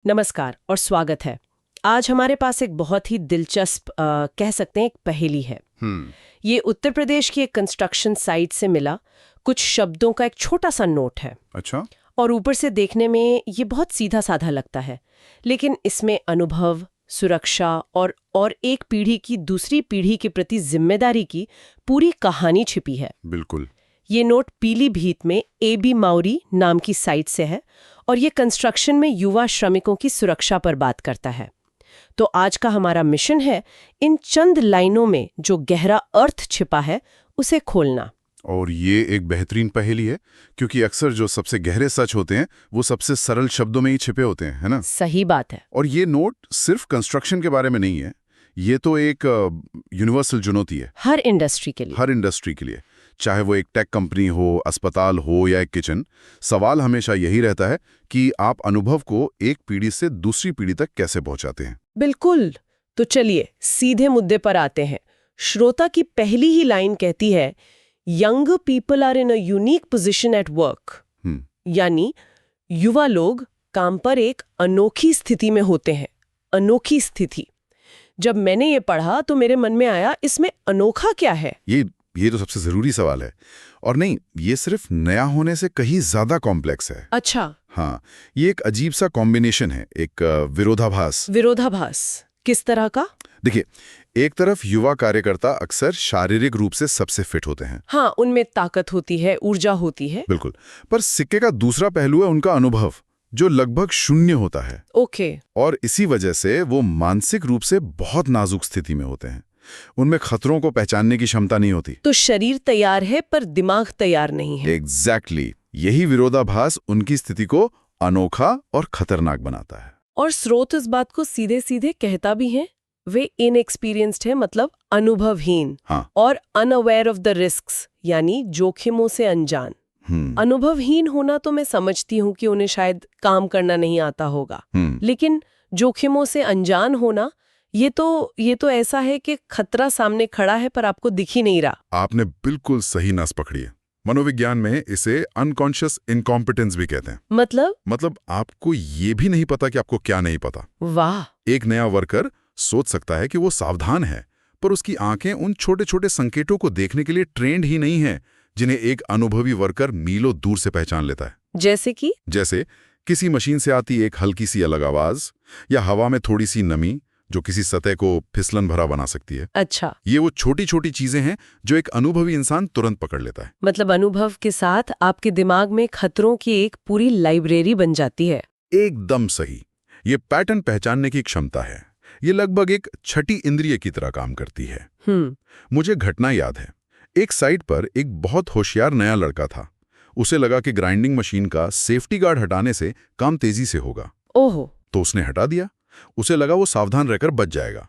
नमस्कार और स्वागत है। आज हमारे पास एक बहुत ही दिलचस्प कह सकते हैं एक पहेली है। ये उत्तर प्रदेश की एक कंस्ट्रक्शन साइट से मिला कुछ शब्दों का एक छोटा सा नोट है। अच्छा। और ऊपर से देखने में ये बहुत सीधा साधा लगता है, लेकिन इसमें अनुभव, सुरक्षा और एक पीढ़ी की दूसरी पीढ़ी के प्रति जिम्मेदारी की पूरी कहानी छिपी है। बिल्कुल। ये नोट पीलीभीत में AB माउरी नाम की साइट से है और ये कंस्ट्रक्शन में युवा श्रमिकों की सुरक्षा पर बात करता है। तो आज का हमारा मिशन है इन चंद लाइनों में जो गहरा अर्थ छिपा है उसे खोलना। और ये एक बेहतरीन पहेली है, क्योंकि अक्सर जो सबसे गहरे सच होते हैं वो सबसे सरल शब्दों में ही छिपे होते हैं, है ना? सही बात है। और ये नोट सिर्फ कंस्ट्रक्शन के बारे में नहीं है, ये तो एक यूनिवर्सल चुनौती है हर इंडस्ट्री के लिए। हर इंडस्ट्री के लिए, चाहे वो एक टेक कंपनी हो, अस्पताल हो या एक किचन। सवाल हमेशा यही रहता है कि आप अनुभव को एक पीढ़ी से दूसरी पीढ़ी तक कैसे पहुंचाते हैं। बिल्कुल। तो चलिए सीधे मुद्दे पर आते हैं। श्रोता की पहली ही लाइन कहती है, young people are in a unique position at work. यानी युवा लोग काम पर एक अनोखी स्थिति में होते हैं। अनोखी स्थिति। जब मैंने ये पढ़ा तो मेरे मन में आया, इसमें अनोखा क्या है? ये तो सबसे जरूरी सवाल है। और नहीं, ये सिर्फ नया होने से कहीं ज्यादा कॉम्प्लेक्स है। अच्छा। हाँ, ये एक अजीब सा कॉम्बिनेशन है, एक विरोधाभास। विरोधाभास किस तरह का? देखिए, एक तरफ युवा कार्यकर्ता अक्सर शारीरिक रूप से सबसे फिट होते हैं। हाँ, उनमें ताकत होती है, ऊर्जा होती है। बिल्कुल। पर सिक्के का दूसरा पहलू है उनका अनुभव, जो लगभग शून्य होता है। ओके। और इसी वजह से वो मानसिक रूप से बहुत नाजुक स्थिति में होते हैं। उनमें खतरों को पहचानने की क्षमता नहीं होती। तो शरीर तैयार है पर दिमाग तैयार नहीं है। एग्जैक्टली। यही विरोधाभास उनकी स्थिति को अनोखा और खतरनाक बनाता है। और स्रोत इस बात को सीधे सीधे कहता भी है, वे इनएक्सपीरियंस्ड है, मतलब अनुभवहीन। हाँ। और अनअवेयर ऑफ द रिस्क्स, यानी जोखिमों से अनजान। अनुभवहीन होना तो मैं समझती हूँ कि उन्हें शायद काम करना नहीं आता होगा, लेकिन जोखिमों से अनजान होना, ये तो ऐसा है कि खतरा सामने खड़ा है पर आपको दिख ही नहीं रहा। आपने बिल्कुल सही नस पकड़ी है। मनोविज्ञान में इसे अनकॉन्शियस इनकॉम्पिटेंस भी कहते हैं। मतलब आपको ये भी नहीं पता कि आपको क्या नहीं पता। वाह। एक नया वर्कर सोच सकता है कि वो सावधान है, पर उसकी आंखें उन छोटे छोटे संकेतों को देखने के लिए ट्रेंड ही नहीं है, जिन्हें एक अनुभवी वर्कर मीलों दूर से पहचान लेता है। जैसे किसी मशीन से आती एक हल्की सी अलग आवाज, या हवा में थोड़ी सी नमी जो किसी सतह को फिसलन भरा बना सकती है। अच्छा। ये वो छोटी छोटी चीजें हैं जो एक अनुभवी इंसान तुरंत पकड़ लेता है। मतलब अनुभव के साथ आपके दिमाग में खतरों की एक पूरी लाइब्रेरी बन जाती है। एकदम सही। ये पैटर्न पहचानने की क्षमता है। ये लगभग एक छठी इंद्रिय की तरह काम करती है। मुझे घटना याद है। एक साइट पर एक बहुत होशियार नया लड़का था। उसे लगा कि ग्राइंडिंग मशीन का सेफ्टी गार्ड हटाने से काम तेजी से होगा। ओहो। तो उसने हटा दिया। उसे लगा वो सावधान रहकर बच जाएगा।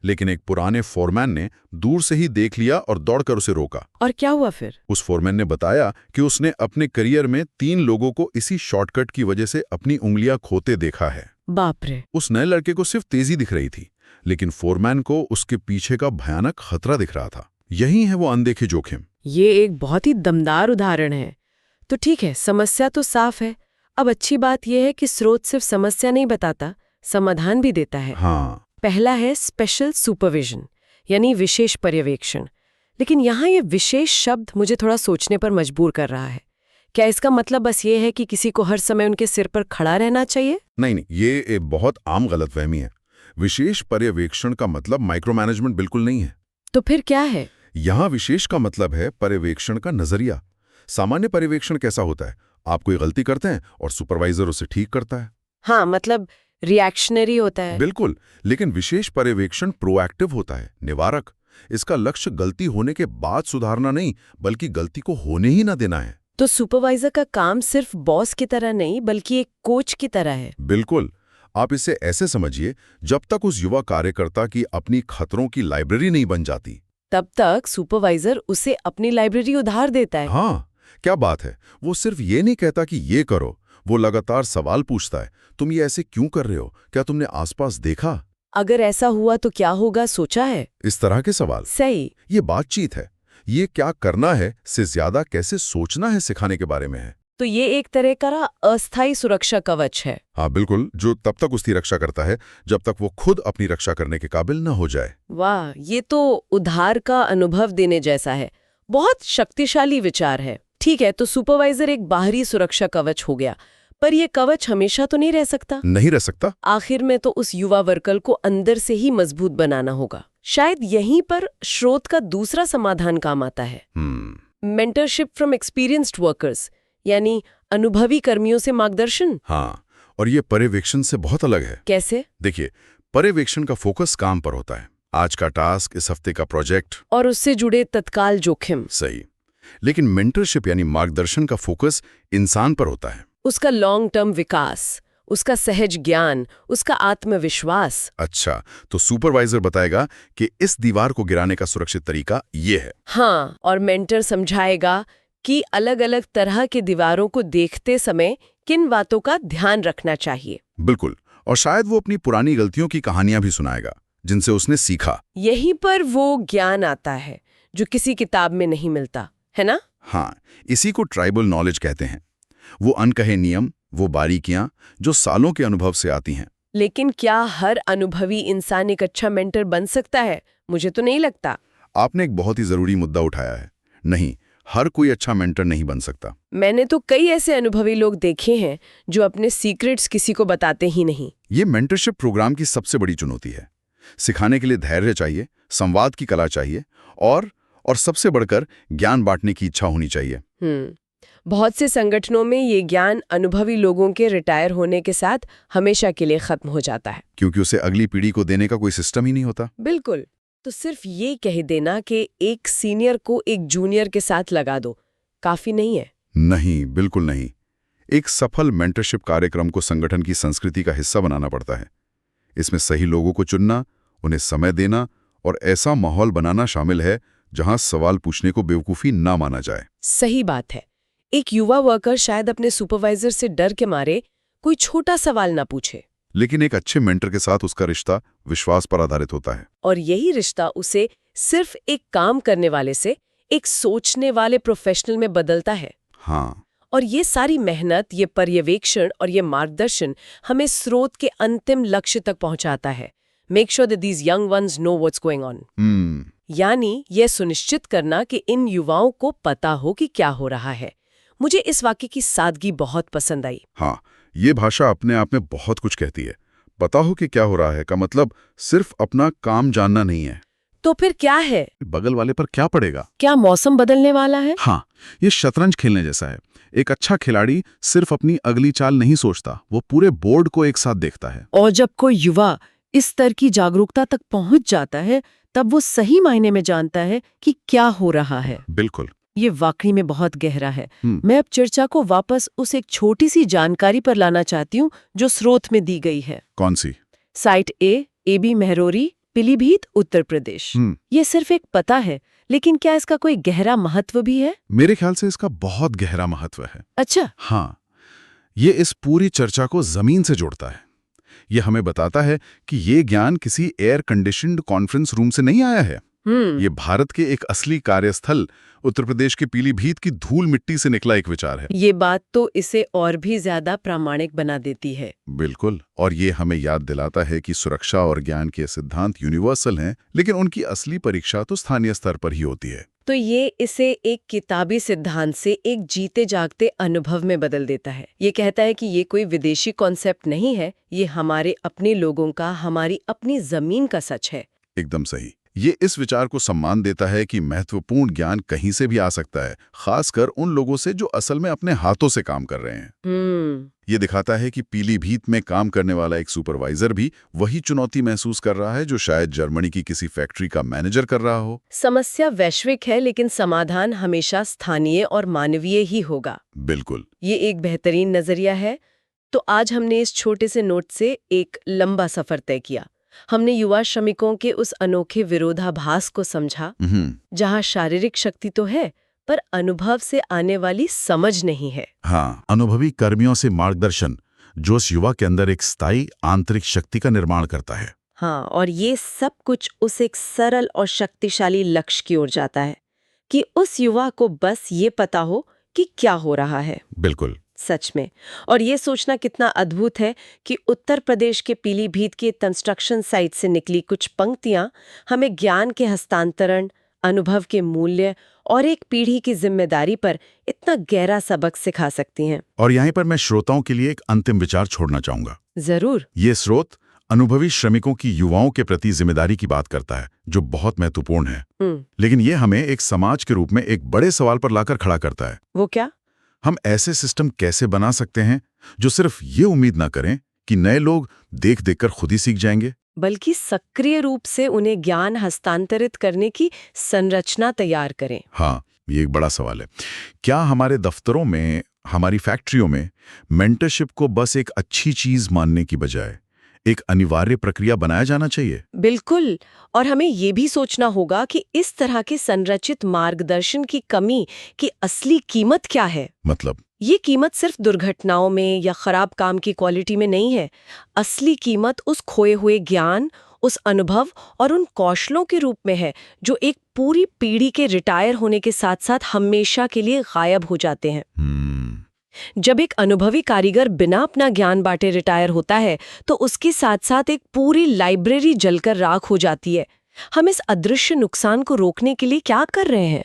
लेकिन एक पुराने फोरमैन ने दूर से ही देख लिया और दौड़कर उसे रोका। और क्या हुआ फिर? उस फोरमैन ने बताया कि उसने अपने करियर में 3 लोगों को इसी शॉर्टकट की वजह से अपनी उंगलियां खोते देखा है। बाप रे। उस नए लड़के को सिर्फ तेजी दिख रही थी, लेकिन फोरमैन को उसके पीछे का भयानक खतरा दिख रहा था। यही है वो अनदेखे जोखिम। ये एक बहुत ही दमदार उदाहरण है। तो ठीक है, समस्या तो साफ है। अब अच्छी बात यह है कि स्रोत सिर्फ समस्या नहीं बताता, समाधान भी देता है। हाँ। पहला है स्पेशल सुपरविजन, यानी विशेष पर्यवेक्षण। लेकिन यहाँ ये विशेष शब्द मुझे थोड़ा सोचने पर मजबूर कर रहा है। क्या इसका मतलब बस ये है कि किसी को हर समय उनके सिर पर खड़ा रहना चाहिए? नहीं, ये एक बहुत आम गलतफहमी है। विशेष पर्यवेक्षण का मतलब माइक्रो मैनेजमेंट बिल्कुल नहीं है। तो फिर क्या है? यहाँ विशेष का मतलब है पर्यवेक्षण का नजरिया। सामान्य पर्यवेक्षण कैसा होता है? आप कोई गलती करते हैं और सुपरवाइजर उसे ठीक करता है। हाँ, मतलब रिएक्शनरी होता है। बिल्कुल। लेकिन विशेष पर्यवेक्षण प्रोएक्टिव होता है, निवारक। इसका लक्ष्य गलती होने के बाद सुधारना नहीं, बल्कि गलती को होने ही ना देना है। तो सुपरवाइजर का काम सिर्फ बॉस की तरह नहीं, बल्कि एक कोच की तरह है। बिल्कुल। आप इसे ऐसे समझिए, जब तक उस युवा कार्यकर्ता की अपनी खतरों की लाइब्रेरी नहीं बन जाती, तब तक सुपरवाइजर उसे अपनी लाइब्रेरी उधार देता है। हाँ, क्या बात है। वो सिर्फ ये नहीं कहता कि ये करो, वो लगातार सवाल पूछता है, तुम ये ऐसे क्यों कर रहे हो? क्या तुमने आसपास देखा? अगर ऐसा हुआ तो क्या होगा, सोचा है? इस तरह के सवाल। सही। ये बातचीत है। ये क्या करना है से ज्यादा कैसे सोचना है सिखाने के बारे में है। तो ये एक तरह का अस्थायी सुरक्षा कवच है। हाँ बिल्कुल, जो तब तक उसकी रक्षा करता है जब तक वो खुद अपनी रक्षा करने के काबिल न हो जाए। वाह, ये तो उधार का अनुभव देने जैसा है। बहुत शक्तिशाली विचार है। ठीक है, तो सुपरवाइजर एक बाहरी सुरक्षा कवच हो गया, पर ये कवच हमेशा तो नहीं रह सकता। नहीं रह सकता। आखिर में तो उस युवा वर्कर को अंदर से ही मजबूत बनाना होगा। शायद यहीं पर स्रोत का दूसरा समाधान काम आता है। मेंटरशिप फ्रॉम एक्सपीरियंस्ड वर्कर्स, यानी अनुभवी कर्मियों से मार्गदर्शन। हाँ, और ये पर्यवेक्षण से बहुत अलग है। कैसे? देखिए, पर्यवेक्षण का फोकस काम पर होता है, आज का टास्क, इस हफ्ते का प्रोजेक्ट और उससे जुड़े तत्काल जोखिम। सही। लेकिन मेंटरशिप यानी मार्गदर्शन का फोकस इंसान पर होता है, उसका लॉन्ग टर्म विकास, उसका सहज ज्ञान, उसका आत्मविश्वास। अच्छा, तो सुपरवाइजर बताएगा कि इस दीवार को गिराने का सुरक्षित तरीका ये है। हाँ, और मेंटर समझाएगा कि अलग अलग तरह के दीवारों को देखते समय किन बातों का ध्यान रखना चाहिए। बिल्कुल, और शायद वो अपनी पुरानी गलतियों की कहानियां भी सुनाएगा जिनसे उसने सीखा। यहीं पर वो ज्ञान आता है जो किसी किताब में नहीं मिलता, है ना? हाँ, इसी को ट्राइबल नॉलेज कहते हैं। वो अनकहे नियम, वो बारीकियां जो सालों के अनुभव से आती हैं। लेकिन क्या हर अनुभवी इंसान एक अच्छा मेंटर बन सकता है? मुझे तो नहीं लगता। आपने एक बहुत ही जरूरी मुद्दा उठाया है। नहीं, हर कोई अच्छा मेंटर नहीं बन सकता। मैंने तो कई ऐसे अनुभवी लोग देखे हैं जो अपने सीक्रेट्स किसी को बताते ही नहीं। ये मेंटरशिप प्रोग्राम की सबसे बड़ी चुनौती है। सिखाने के लिए धैर्य चाहिए, संवाद की कला चाहिए, और सबसे बढ़कर ज्ञान बांटने की इच्छा होनी चाहिए। बहुत से संगठनों में ये ज्ञान अनुभवी लोगों के रिटायर होने के साथ हमेशा के लिए खत्म हो जाता है, क्योंकि उसे अगली पीढ़ी को देने का कोई सिस्टम ही नहीं होता। बिल्कुल। तो सिर्फ ये कह देना कि एक सीनियर को एक जूनियर के साथ लगा दो, काफी नहीं है। नहीं, बिल्कुल नहीं। एक सफल मेंटरशिप कार्यक्रम को संगठन की संस्कृति का हिस्सा बनाना पड़ता है। इसमें सही लोगों को चुनना, उन्हें समय देना और ऐसा माहौल बनाना शामिल है जहां सवाल पूछने को बेवकूफी ना माना जाए। सही बात है। एक युवा वर्कर शायद अपने सुपरवाइजर से डर के मारे कोई छोटा सवाल ना पूछे, लेकिन एक अच्छे मेंटर के साथ उसका रिश्ता विश्वास पर आधारित होता है। और यही रिश्ता उसे सिर्फ एक काम करने वाले से एक सोचने वाले प्रोफेशनल में बदलता है। हाँ, और ये सारी मेहनत, ये पर्यवेक्षण और ये मार्गदर्शन हमें स्रोत के अंतिम लक्ष्य तक पहुंचाता है। Make sure that these young ones know what's going on. यानी ये सुनिश्चित करना कि इन युवाओं को पता हो कि क्या हो रहा है। मुझे इस वाक्य की सादगी बहुत पसंद आई। हाँ, ये भाषा अपने आप में बहुत कुछ कहती है। पता हो कि क्या हो रहा है का मतलब सिर्फ अपना काम जानना नहीं है। तो फिर क्या है? बगल वाले पर क्या पड़ेगा? क्या मौसम बदलने वाला है? हाँ, ये शतरंज खेलने जैसा है। एक अच्छा खिलाड़ी सिर्फ अपनी अगली चाल नहीं सोचता, वो पूरे बोर्ड को एक साथ देखता है। और जब कोई युवा इस स्तर की जागरूकता तक पहुंच जाता है, तब वो सही मायने में जानता है कि क्या हो रहा है। बिल्कुल, ये वाकई में बहुत गहरा है। मैं अब चर्चा को वापस उस एक छोटी सी जानकारी पर लाना चाहती हूँ जो स्रोत में दी गई है। कौन सी? Site A B. मेहरोरी, पीलीभीत, उत्तर प्रदेश। ये सिर्फ एक पता है, लेकिन क्या इसका कोई गहरा महत्व भी है? मेरे ख्याल से इसका बहुत गहरा महत्व है। अच्छा। हाँ, ये इस पूरी चर्चा को जमीन से जोड़ता है। ये हमें बताता है कि ये ज्ञान किसी एयर कंडीशन्ड कॉन्फ्रेंस रूम से नहीं आया है। ये भारत के एक असली कार्यस्थल उत्तर प्रदेश के पीलीभीत की धूल मिट्टी से निकला एक विचार है। ये बात तो इसे और भी ज्यादा प्रामाणिक बना देती है। बिल्कुल, और ये हमें याद दिलाता है कि सुरक्षा और ज्ञान के सिद्धांत यूनिवर्सल हैं, लेकिन उनकी असली परीक्षा तो स्थानीय स्तर पर ही होती है। तो ये इसे एक किताबी सिद्धांत से एक जीते जागते अनुभव में बदल देता है। ये कहता है कि ये कोई विदेशी कॉन्सेप्ट नहीं है, ये हमारे अपने लोगों का, हमारी अपनी जमीन का सच है। एकदम सही। ये इस विचार को सम्मान देता है कि महत्वपूर्ण ज्ञान कहीं से भी आ सकता है, खासकर उन लोगों से जो असल में अपने हाथों से काम कर रहे हैं। ये दिखाता है कि पीलीभीत में काम करने वाला एक सुपरवाइजर भी वही चुनौती महसूस कर रहा है जो शायद जर्मनी की किसी फैक्ट्री का मैनेजर कर रहा हो। समस्या वैश्विक है, लेकिन समाधान हमेशा स्थानीय और मानवीय ही होगा। बिल्कुल, ये एक बेहतरीन नजरिया है। तो आज हमने इस छोटे से नोट से एक लंबा सफर तय किया। हमने युवा श्रमिकों के उस अनोखे विरोधाभास को समझा, जहां शारीरिक शक्ति तो है पर अनुभव से आने वाली समझ नहीं है। हाँ, अनुभवी कर्मियों से मार्गदर्शन जो उस युवा के अंदर एक स्थायी आंतरिक शक्ति का निर्माण करता है। हाँ, और ये सब कुछ उस एक सरल और शक्तिशाली लक्ष्य की ओर जाता है कि उस युवा को बस ये पता हो कि क्या हो रहा है। बिल्कुल। सच में। और ये सोचना कितना अद्भुत है कि उत्तर प्रदेश के पीलीभीत के कंस्ट्रक्शन साइट से निकली कुछ पंक्तियां हमें ज्ञान के हस्तांतरण, अनुभव के मूल्य और एक पीढ़ी की जिम्मेदारी पर इतना गहरा सबक सिखा सकती हैं। और यहीं पर मैं श्रोताओं के लिए एक अंतिम विचार छोड़ना चाहूंगा। जरूर। ये स्रोत अनुभवी श्रमिकों की युवाओं के प्रति जिम्मेदारी की बात करता है, जो बहुत महत्वपूर्ण है। लेकिन ये हमें एक समाज के रूप में एक बड़े सवाल पर लाकर खड़ा करता है। वो क्या? हम ऐसे सिस्टम कैसे बना सकते हैं जो सिर्फ ये उम्मीद ना करें कि नए लोग देख देखकर खुद ही सीख जाएंगे, बल्कि सक्रिय रूप से उन्हें ज्ञान हस्तांतरित करने की संरचना तैयार करें। हाँ, ये एक बड़ा सवाल है। क्या हमारे दफ्तरों में, हमारी फैक्ट्रियों में मेंटरशिप को बस एक अच्छी चीज मानने की बजाय एक अनिवार्य प्रक्रिया बनाया जाना चाहिए? बिल्कुल। और हमें ये भी सोचना होगा कि इस तरह के संरचित मार्गदर्शन की कमी की असली कीमत क्या है। मतलब ये कीमत सिर्फ दुर्घटनाओं में या खराब काम की क्वालिटी में नहीं है। असली कीमत उस खोए हुए ज्ञान, उस अनुभव और उन कौशलों के रूप में है जो एक पूरी पीढ़ी के रिटायर होने के साथ साथ हमेशा के लिए गायब हो जाते हैं। जब एक अनुभवी कारीगर बिना अपना ज्ञान बांटे रिटायर होता है तो उसके साथ साथ एक पूरी लाइब्रेरी जलकर राख हो जाती है। हम इस अदृश्य नुकसान को रोकने के लिए क्या कर रहे हैं?